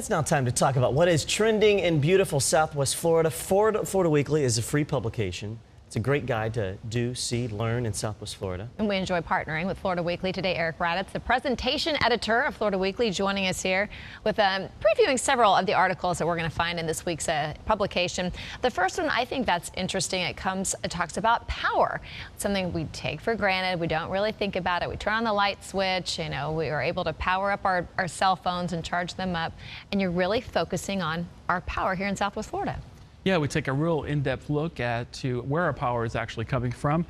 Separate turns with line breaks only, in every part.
It's now time to talk about what is trending in beautiful Southwest Florida. Florida Weekly is a free publication. It's a great guide to do, see, learn in Southwest Florida.
And we enjoy partnering with Florida Weekly today. Eric Raddatz, the presentation editor of Florida Weekly, joining us here with previewing several of the articles that we're going to find in this week's publication. The first one, I think that's interesting. It talks about power, something we take for granted. We don't really think about it. We turn on the light switch. You know, we are able to power up our cell phones and charge them up. And you're really focusing on our power here in Southwest Florida.
Yeah, we take a real in-depth look to where our power is actually coming from.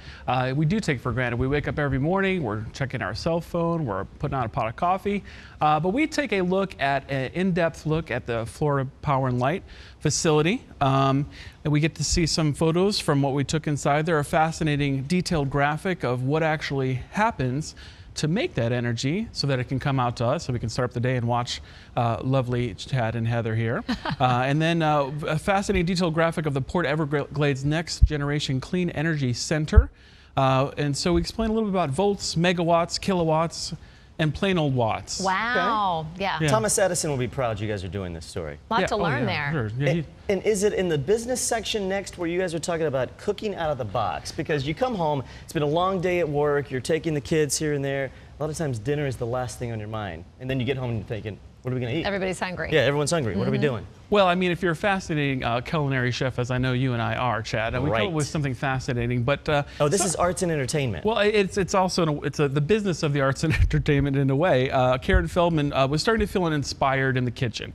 We do take for granted. We wake up every morning, we're checking our cell phone, we're putting on a pot of coffee, but we take a look at an in-depth look at the Florida Power and Light facility. And we get to see some photos from what we took inside. There are a fascinating detailed graphic of what actually happens to make that energy so that it can come out to us so we can start up the day and watch lovely Chad and Heather here. And then a fascinating detailed graphic of the Port Everglades Next Generation Clean Energy Center. And so we explain a little bit about volts, megawatts, kilowatts, and plain old watts.
Wow.
Okay.
Yeah.
Thomas Edison will be proud you guys are doing this story.
Lot to learn there.
Sure. Yeah,
and is it in the business section next where you guys are talking about cooking out of the box? Because you come home, it's been a long day at work, you're taking the kids here and there. A lot of times dinner is the last thing on your mind. And then you get home and you're thinking, what are we going to eat?
Everybody's hungry.
Yeah, everyone's hungry. What are we doing?
Well, I mean, if you're a fascinating culinary chef, as I know you and I are, Chad, we come up with something fascinating. But
oh, this is arts and entertainment.
Well, it's also the business of the arts and entertainment in a way. Karen Feldman was starting to feel inspired in the kitchen.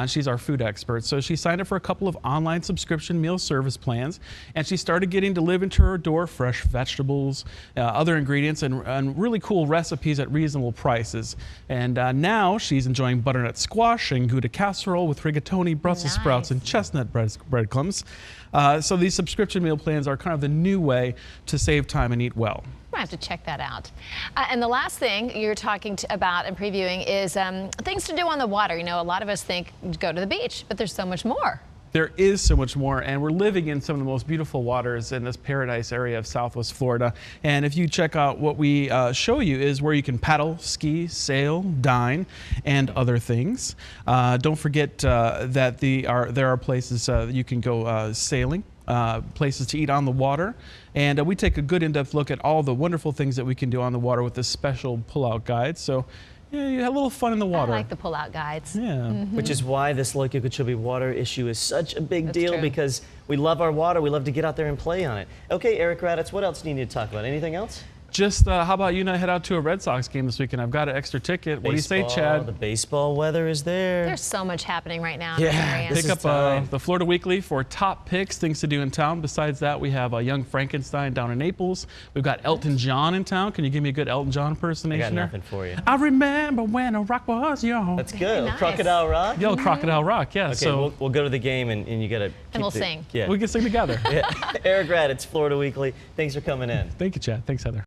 She's our food expert, so she signed up for a couple of online subscription meal service plans, and she started getting delivered to her door fresh vegetables, other ingredients, and really cool recipes at reasonable prices. And now she's enjoying butternut squash and Gouda casserole with rigatoni, Brussels sprouts, and chestnut breadcrumbs. So these subscription meal plans are kind of the new way to save time and eat well.
I have to check that out. And the last thing you're talking about and previewing is things to do on the water. You know, a lot of us think go to the beach, but there's so much more.
There is so much more, and we're living in some of the most beautiful waters in this paradise area of Southwest Florida. And if you check out what we show you is where you can paddle, ski, sail, dine, and other things. Don't forget that there are places you can go sailing. Places to eat on the water, and we take a good in-depth look at all the wonderful things that we can do on the water with this special pull-out guide. So yeah, you have a little fun in the water.
I like the pull-out guides.
Yeah.
Which is why this Lake Okeechobee water issue is such a big deal,
true.
because we love our water. We love to get out there and play on it. Okay, Eric Raddatz, what else do you need to talk about? Anything else?
Just how about you and I head out to a Red Sox game this weekend? I've got an extra ticket. What do you say, Chad?
The baseball weather is there.
There's so much happening right now.
Yeah,
Pick up the Florida Weekly for top picks, things to do in town. Besides that, we have Young Frankenstein down in Naples. We've got Elton John in town. Can you give me a good Elton John impersonation?
I got nothing for you.
I remember when a rock was young.
That's good.
Nice.
Crocodile Rock?
Yo, Crocodile Rock, yeah.
Okay,
so
we'll go to the game and you got to
And we'll sing.
Yeah.
we can sing together.
Yeah. Eric Raddatz, Florida Weekly. Thanks for coming in.
Thank you, Chad. Thanks, Heather.